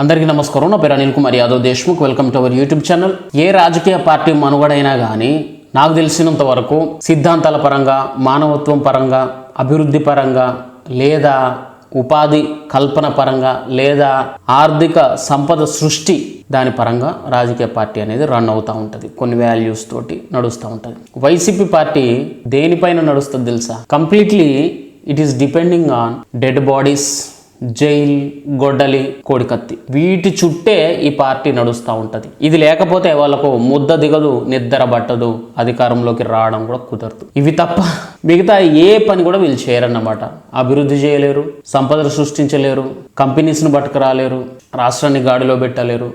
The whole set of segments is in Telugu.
అందరికీ నమస్కారం. నా పేరు Anil Kumar Yadav Deshmukh. Welcome to our YouTube channel. ఏ రాజకీయ పార్టీ మనుగడైనా కానీ నాకు తెలిసినంత వరకు సిద్ధాంతాల పరంగా, మానవత్వం పరంగా, అభివృద్ధి పరంగా, లేదా ఉపాధి కల్పన పరంగా, లేదా ఆర్థిక సంపద సృష్టి దాని పరంగా రాజకీయ పార్టీ అనేది రన్ అవుతూ ఉంటుంది. కొన్ని వాల్యూస్ తోటి నడుస్తూ ఉంటుంది. వైసీపీ పార్టీ దేనిపైన నడుస్తుంది తెలుసా? Completely it is depending on dead bodies, jail, గొడ్డలి, కోడికత్తి, వీటి చుట్టే ఈ పార్టీ నడుస్తూ ఉంటుంది. ఇది లేకపోతే వాళ్ళకు ముద్ద దిగదు, నిద్ర పట్టదు, అధికారంలోకి రావడం కూడా కుదరదు. ఇవి తప్ప మిగతా ఏ పని కూడా వీళ్ళు చేయరన్నమాట. అభివృద్ధి చేయలేరు, సంపదలు సృష్టించలేరు, కంపెనీస్ని పట్టుకురాలేరు, రాష్ట్రాన్ని గాడిలో పెట్టలేరు.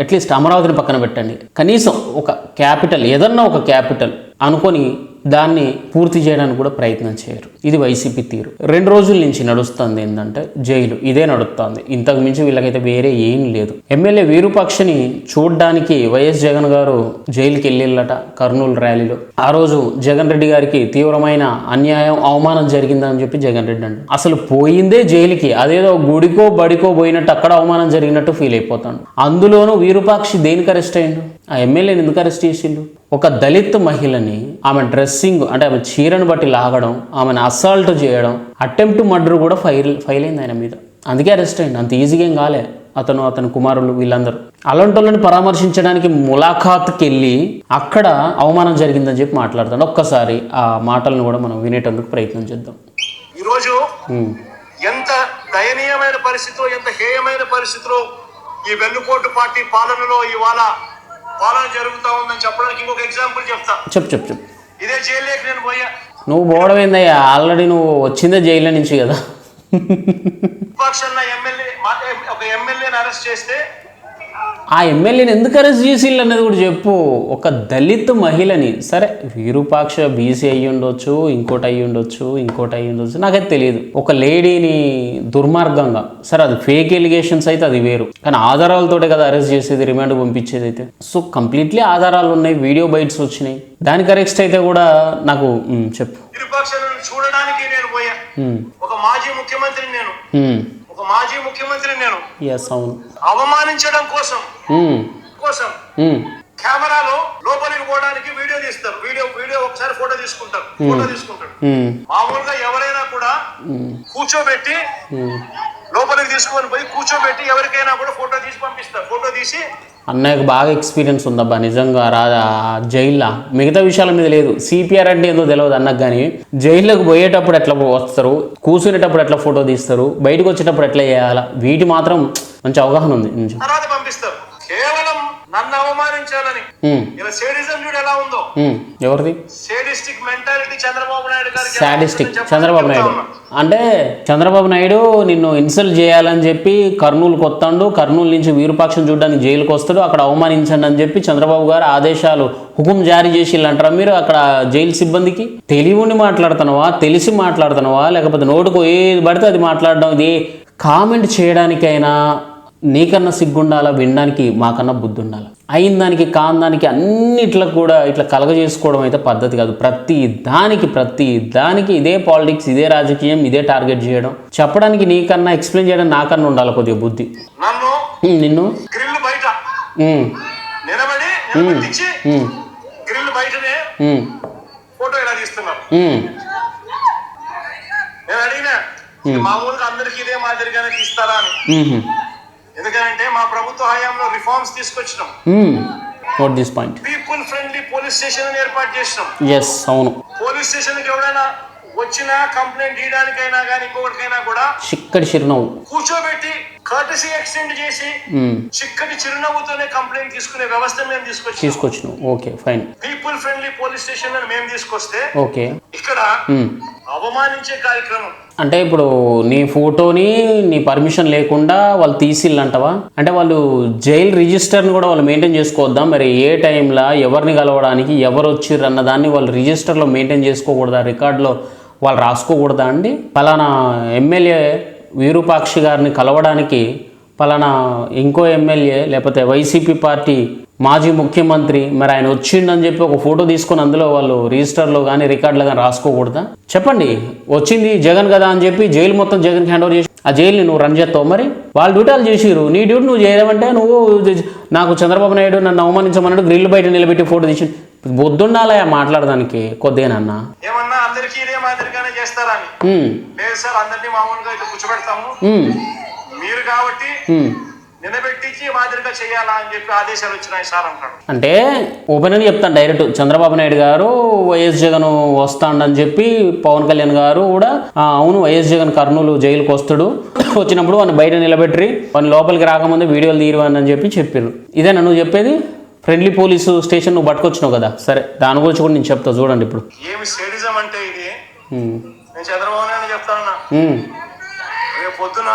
అట్లీస్ట్ అమరావతిని పక్కన పెట్టండి, కనీసం ఒక క్యాపిటల్, ఏదన్నా ఒక క్యాపిటల్ అనుకొని దాన్ని పూర్తి చేయడానికి కూడా ప్రయత్నం చేయరు. ఇది వైసీపీ తీరు. 2 రోజుల నుంచి నడుస్తుంది ఏంటంటే జైలు, ఇదే నడుస్తుంది. ఇంతకు మించి వీళ్ళకైతే వేరే ఏం లేదు. ఎమ్మెల్యే విరూపాక్షని చూడ్డానికి వైఎస్ జగన్ గారు జైలుకి వెళ్ళిళ్ళట కర్నూలు ర్యాలీలో. ఆ రోజు జగన్ రెడ్డి గారికి తీవ్రమైన అన్యాయం, అవమానం జరిగిందని చెప్పి జగన్ రెడ్డి అంటే అసలు పోయిందే జైలుకి, అదేదో గుడికో బడికో పోయినట్టు అక్కడ అవమానం జరిగినట్టు ఫీల్ అయిపోతాడు. అందులోనూ విరూపాక్షి దేనికి అరెస్ట్ అయ్యిండు? ఆ ఎమ్మెల్యేని ఎందుకు అరెస్ట్ చేసిండు? ఒక దళిత్ మహిళని ఆమె డ్రెస్సింగ్ అంటే ఆమె చీరను బట్టి లాగడం, ఆమెను అసాల్ట్ చేయడం, అటెంప్ట్ మర్డర్ కూడా ఫైల్ అయింది ఆయన మీద. అందుకే అరెస్ట్ అయింది. అంత ఈజీగా ఏం కాలే. అతని కుమారులు వీళ్ళందరూ అలాంటి వాళ్ళని పరామర్శించడానికి ములాఖాత్కి వెళ్ళి అక్కడ అవమానం జరిగిందని చెప్పి మాట్లాడతాడు. ఒక్కసారి ఆ మాటలను కూడా మనం వినేటందుకు ప్రయత్నం చేద్దాం. ఈరోజు ఎంత దయనీయమైన పరిస్థితిలో, ఎంత హేయమైన పరిస్థితిలో ఈ వెన్నుపోటు పార్టీ పాలనలో ఇవాళ పాలన జరుగుతూ ఉందని చెప్పడానికి ఇంకొక ఎగ్జాంపుల్ చెప్తా. చెప్పు. ఇదే జైల్లోకి నేను పోయా. నువ్వు పోవడం ఏందయ్యా? ఆల్రెడీ నువ్వు వచ్చిందే జైల్లో నుంచి కదా. విపక్షన్న ఎమ్మెల్యే ఒక ఎమ్మెల్యేని అరెస్ట్ చేస్తే ఆ ఎమ్మెల్యేని ఎందుకు అరెస్ట్ చేసిళ్ళు అనేది కూడా చెప్పు. ఒక దళిత్ మహిళని, సరే విరూపాక్ష బీసీ అయ్యి ఉండొచ్చు, ఇంకోటి అయ్యి ఉండొచ్చు, నాకైతే తెలియదు. ఒక లేడీని దుర్మార్గంగా, సరే అది ఫేక్ ఎలిగేషన్స్ అయితే అది వేరు, కానీ ఆధారాలతోటే కదా అరెస్ట్ చేసేది, రిమాండ్ పంపించేది అయితే. సో కంప్లీట్లీ ఆధారాలు ఉన్నాయి, వీడియో బైట్స్ వచ్చినాయి. దానికి అరెస్ట్ అయితే కూడా నాకు చెప్పు. విరూపాక్షను చూడడానికి నేను పోయా. ఒక మాజీ ముఖ్యమంత్రి నేను అవును, అవమానించడం కోసం కెమెరాలో లోపలికి పోవడానికి వీడియో తీస్తారు. వీడియో ఒకసారి ఫోటో తీసుకుంటాడు. మామూలుగా ఎవరైనా కూడా కూర్చోబెట్టి లోపలికి తీసుకొని పోయి కూర్చోబెట్టి ఎవరికైనా కూడా ఫోటో తీసి పంపిస్తారు. ఫోటో తీసి అన్నయ్యకు బాగా ఎక్స్పీరియన్స్ ఉందబ్బా నిజంగా జైల్లో. మిగతా విషయాల మీద లేదు. సిపిఆర్ అంటే ఏందో తెలియదు అన్నకు, కానీ జైల్లోకి పోయేటప్పుడు ఎట్లా వస్తారు, కూర్చునేటప్పుడు ఎట్లా ఫోటో తీస్తారు, బయటకు వచ్చేటప్పుడు ఎట్లా చేయాలా, వీటి మాత్రం మంచి అవగాహన ఉంది. తర్వాత పంపిస్తారు కేవలం నన్ను అవమానించాలని. ఇలా సేడిజం చూడు ఎలా ఉందో. ఎవరిది సేడిస్టిక్ మెంటాలిటీ? చంద్రబాబు నాయుడు గారు. సాడిస్టిక్ చంద్రబాబు నాయుడు అంటే చంద్రబాబు నాయుడు నిన్ను ఇన్సల్ట్ చేయాలని చెప్పి కర్నూలుకి వస్తాడు, కర్నూలు నుంచి విరూపాక్షను చూడడానికి జైలుకి వస్తాడు, అక్కడ అవమానించండి అని చెప్పి చంద్రబాబు గారు ఆదేశాలు, హుకుం జారీ చేసిల్లంటారా మీరు అక్కడ జైలు సిబ్బందికి? తెలివిని మాట్లాడుతున్నావా, తెలిసి మాట్లాడుతున్నావా, లేకపోతే నోటుకు ఏది పడితే అది మాట్లాడడం? ఇది కామెంట్ చేయడానికైనా నీకన్నా సిగ్గుండాలా, వినడానికి మాకన్నా బుద్ధి ఉండాలి. అయిన దానికి కాని దానికి అన్నిట్లకు కూడా ఇట్లా కలగజేసుకోవడం అయితే పద్ధతి కాదు. ప్రతి దానికి ఇదే పాలిటిక్స్, ఇదే రాజకీయం, ఇదే టార్గెట్ చేయడం. చెప్పడానికి నీకన్నా, ఎక్స్ప్లెయిన్ చేయడం నాకన్నా ఉండాలి కొద్దిగా బుద్ధి. నిన్ను గ్రిల్ బయట నిలబడి గ్రిల్ బయటనే ఫోటో ఎలా తీస్తున్నారు? నేను అడిగినా మామూలుగా అందరికి ఇదే మాదిరిగానే తీస్తారా అని. ఎందుకంటే మా ప్రభుత్వ హయాంలో రిఫార్మ్స్ తీసుకొచ్చినాం. పీపుల్ ఫ్రెండ్లీ పోలీస్ స్టేషన్ ఏర్పాటు చేసినాం. అవును, పోలీస్ స్టేషన్ కి ఎవరైనా వచ్చినా కంప్లైంట్ ఇవ్వడానికైనా కానీ ఇంకొకటికైనా కూడా చిక్కటి చిరునవ్వు కూర్చోబెట్టి కర్టసీ ఎక్స్టెండ్ చేసి చిక్కటి చిరునవ్వుతోనే కంప్లైంట్ తీసుకునే వ్యవస్థ మేము తీసుకొచ్చినాం. Okay fine. People friendly police station అని మేము తీసుకొస్తే ఓకే, ఇక్కడ అవమానించే కార్యక్రమం. అంటే ఇప్పుడు నీ ఫోటోని నీ పర్మిషన్ లేకుండా వాళ్ళు తీసిల్లంటవా? అంటే వాళ్ళు జైల్ రిజిస్టర్ని కూడా వాళ్ళు మెయింటైన్ చేసుకోవద్దా? మరి ఏ టైంలో ఎవరిని కలవడానికి ఎవరు వచ్చిర్రు అన్న దాన్ని వాళ్ళు రిజిస్టర్లో మెయింటైన్ చేసుకోకూడదా? రికార్డులో వాళ్ళు రాసుకోకూడదా అండి? పలానా ఎమ్మెల్యే విరూపాక్షి గారిని కలవడానికి పలానా ఇంకో ఎమ్మెల్యే లేకపోతే వైసీపీ పార్టీ మాజీ ముఖ్యమంత్రి, మరి ఆయన వచ్చిండని చెప్పి ఒక ఫోటో తీసుకొని అందులో వాళ్ళు రిజిస్టర్లో కానీ రికార్డులో కానీ రాసుకోకూడదా? చెప్పండి. వచ్చింది జగన్ కదా అని చెప్పి జైలు మొత్తం జగన్కి హ్యాండ్ ఓవర్ చేసి ఆ జైలుని నువ్వు రన్ చేస్తావు. మరి వాళ్ళ డ్యూటీలు చేసిరు, నీ డ్యూటీ నువ్వు చేయలేమంటే నువ్వు నాకు చంద్రబాబు నాయుడు నన్ను అవమానించమన్నాడు గ్రిల్ బయట నిలబెట్టి ఫోటో తీసి బొద్దుండాలా మాట్లాడడానికి కొద్దిగానన్నా. ఏమన్నా అందరికీ ఇదే మాదిరిగానే చేస్తారని లేదు సార్, అందరినీ మామూలుగా అయితే కూర్చోబెడతాము, మీరు కాబట్టి నిలబెట్టించి మాదిరిగా చేయాలా అని చెప్పి ఆదేశాలు వచ్చినాయి సార్ అంటాడు. అంటే ఓపెన్ అని చెప్తాను డైరెక్ట్. చంద్రబాబు నాయుడు గారు వైఎస్ జగన్ వస్తాడని చెప్పి పవన్ కళ్యాణ్ గారు కూడా అవును వైఎస్ జగన్ కర్నూలు జైలుకి వస్తాడు, వచ్చినప్పుడు వాడిని బయట నిలబెట్టి వాడిని లోపలికి రాకముందే వీడియోలు తీయవని అని చెప్పి చెప్పారు. ఇదేనా నువ్వు చెప్పేది? ఫ్రెండ్లీ పోలీసు స్టేషన్ నువ్వు పట్టుకొచ్చినావు కదా, సరే దాని గురించి కూడా నేను చెప్తా చూడండి. ఇప్పుడు ఏమి సేడిజం అంటే ఇది, నేను చంద్రబాబు నాయుడు చెప్తానన్నా, రేపు పొద్దున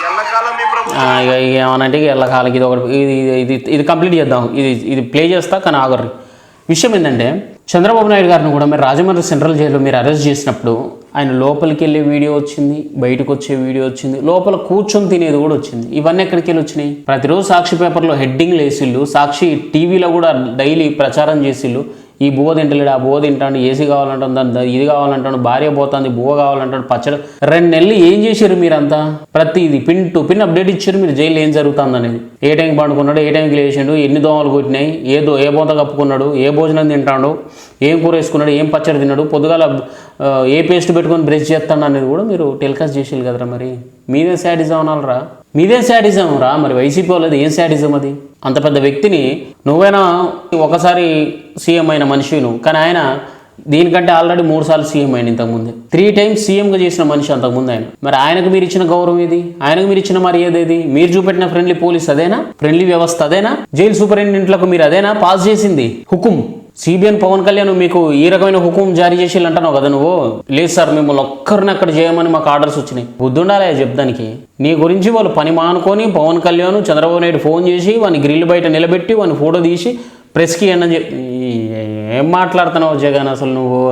ఎల్లకాలం మీ ప్రభుత్వం ఏమనంటే ఎల్లకాలకి ఇది ఒకటి ఇది కంప్లీట్ చేద్దాం, ఇది ప్లే చేస్తా కానీ ఆగరు. విషయం ఏంటంటే చంద్రబాబు నాయుడు గారిని కూడా మీరు రాజమండ్రి సెంట్రల్ జైల్లో మీరు అరెస్ట్ చేసినప్పుడు ఆయన లోపలికి వెళ్ళే వీడియో వచ్చింది, బయటకు వచ్చే వీడియో వచ్చింది, లోపల కూర్చొని తినేది కూడా వచ్చింది. ఇవన్నీ ఎక్కడికి వెళ్ళి వచ్చినాయి? ప్రతిరోజు సాక్షి పేపర్లో హెడ్డింగ్లు వేసిళ్ళు, సాక్షి టీవీలో కూడా డైలీ ప్రచారం చేసిళ్ళు. ఈ బువ్వ తింటలేడు, ఆ బువ్వ తింటాడు, ఏసీ కావాలంటాడు, దాని ఇది కావాలంటాడు, భార్య పోతుంది, బువ్వ కావాలంటాడు, పచ్చడి. 2 నెలలు ఏం చేశారు మీరంతా? ప్రతిది పిన్ టు పిన్ అప్డేట్ ఇచ్చారు మీరు జైలు ఏం జరుగుతుంది అనేది. ఏ టైంకి పండుకున్నాడు, ఏ టైంకి లేచిండు, ఎన్ని దోమలు కొట్టినాయి, ఏ బోత కప్పుకున్నాడు, ఏ భోజనం తింటాడు, ఏం కూర వేసుకున్నాడు, ఏం పచ్చడి తిన్నాడు, పొద్దుగాల ఏ పేస్ట్ పెట్టుకొని బ్రష్ చేస్తాడు అనేది కూడా మీరు టెలికాస్ట్ చేసేది కదరా. మరి మీదే శాడిజం అనాలరా, మీదే శాడిజం రా. మరి వైసీపీ వాళ్ళది ఏం శాడిజం అది? అంత పెద్ద వ్యక్తిని నువ్వైనా ఒకసారి సీఎం అయిన మనిషి నువ్వు, కానీ ఆయన దీనికంటే ఆల్రెడీ 3 సార్లు సీఎం అయిన ఇంతకుముందే 3 times సీఎంగా చేసిన మనిషి అంతకుముందు ఆయన. మరి ఆయనకు మీరు ఇచ్చిన గౌరవం ఏది? ఆయనకు మీరు ఇచ్చిన మర్యాద ఏది? మీరు చూపెట్టిన ఫ్రెండ్లీ పోలీస్ అదేనా? ఫ్రెండ్లీ వ్యవస్థ అదేనా? జైలు సూపరింటెండెంట్లకు మీరు అదేనా పాస్ చేసింది హుకుం? సిబిఎన్ పవన్ కళ్యాణ్ మీకు ఈ రకమైన హుకుం జారీ చేసి అంటున్నావు కదా నువ్వు. లేదు సార్ మిమ్మల్ని ఒక్కరిని అక్కడ చేయమని మాకు ఆర్డర్స్ వచ్చినాయి. బుద్ధుండాలే చెప్దానికి. నీ గురించి వాళ్ళు పని మానుకొని పవన్ కళ్యాణ్ చంద్రబాబు నాయుడు ఫోన్ చేసి వాని గ్రిల్ బయట నిలబెట్టి వాని ఫోటో తీసి ప్రెస్కి అని చెప్పి ఏం మాట్లాడుతున్నావు జగన్? అసలు నువ్వు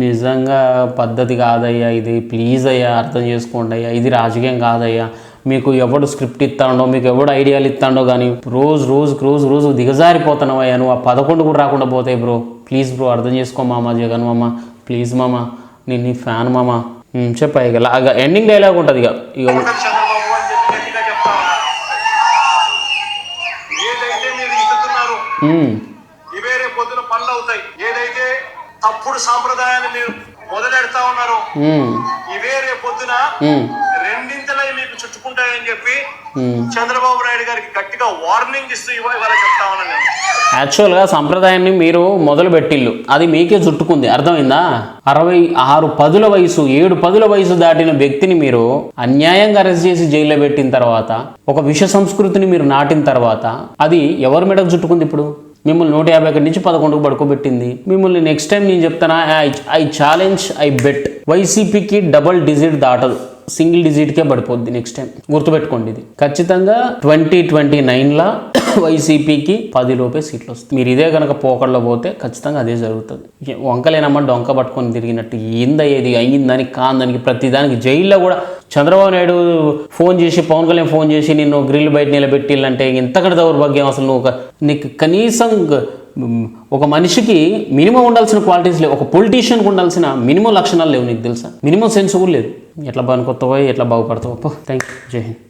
నిజంగా పద్ధతి కాదయ్యా ఇది. ప్లీజ్ అయ్యా అర్థం చేసుకోండి అయ్యా, ఇది రాజకీయం కాదయ్యా. మీకు ఎవడు స్క్రిప్ట్ ఇస్తాడో, మీకు ఎవడు ఐడియాలు ఇస్తాడో కానీ రోజు దిగజారిపోతున్నావు అయ్యా. నువ్వు ఆ 11 కూడా రాకుండా పోతాయి బ్రో. ప్లీజ్ బ్రో అర్థం చేసుకో మామ, జగన్ మామ ప్లీజ్ మామ, నేను నీ ఫ్యాన్ మామ. చెప్పా ఇక ఎండింగ్ డైలాగ్ ఉంటుంది ఇక చంద్రబాబు అని చెప్పి గట్టిగా చెప్తా. ఏదైతే మీరు ఇస్తున్నారు ఇవే రేపు పొద్దున పనులు అవుతాయి. ఏదైతే తప్పుడు సాంప్రదాయాన్ని మీరు మొదలెడతా ఉన్నారు ఇవే రేపు పొద్దున రెండింతలై మీకు చుట్టుకుంటాయని చెప్పి చంద్రబాబు నాయుడు గారికి గట్టిగా వార్నింగ్ ఇస్తూ ఇవాళ చెప్తా ఉన్నాను నేను. యాక్చువల్గా సంప్రదాయాన్ని మీరు మొదలు పెట్టిల్లు, అది మీకే చుట్టుకుంది. అర్థమైందా? 66 పదుల వయసు 7 పదుల వయసు దాటిన వ్యక్తిని మీరు అన్యాయంగా అరెస్ట్ చేసి జైల్లో పెట్టిన తర్వాత, ఒక విష సంస్కృతిని మీరు నాటిన తర్వాత అది ఎవరి మెడకు చుట్టుకుంది? ఇప్పుడు మిమ్మల్ని 151 నుంచి 11కు పడుకోబెట్టింది. మిమ్మల్ని నెక్స్ట్ టైం నేను చెప్తానా, ఐ ఛాలెంజ్, ఐ బెట్ వైసీపీకి డబుల్ డిజిట్ దాటదు, సింగిల్ డిజిట్కే పడిపోద్ది నెక్స్ట్ టైం. గుర్తుపెట్టుకోండి ఇది ఖచ్చితంగా. 2029లా వైసీపీకి 10 లోపే సీట్లు వస్తాయి. మీరు ఇదే కనుక పోకడలో పోతే ఖచ్చితంగా అదే జరుగుతుంది. వంకలేనమ్మా డొంక పట్టుకొని తిరిగినట్టు ఏందయ్యేది అయ్యిందానికి కాందానికి ప్రతిదానికి. జైల్లో కూడా చంద్రబాబు నాయుడు ఫోన్ చేసి పవన్ కళ్యాణ్ ఫోన్ చేసి నిన్ను గ్రిల్ బయట నిలబెట్టిల్లంటే ఎంతకంటే దౌర్భాగ్యం అసలు. నువ్వు నీకు కనీసం ఒక మనిషికి మినిమం ఉండాల్సిన క్వాలిటీస్ లేవు, ఒక పొలిటీషియన్కి ఉండాల్సిన మినిమం లక్షణాలు లేవు. నీకు తెలుసా? మినిమం సెన్స్ కూడా లేదు. ఎట్లా బాగుకొస్తావో ఎట్లా బాగుపడతావో. Thank you. జై హింద్.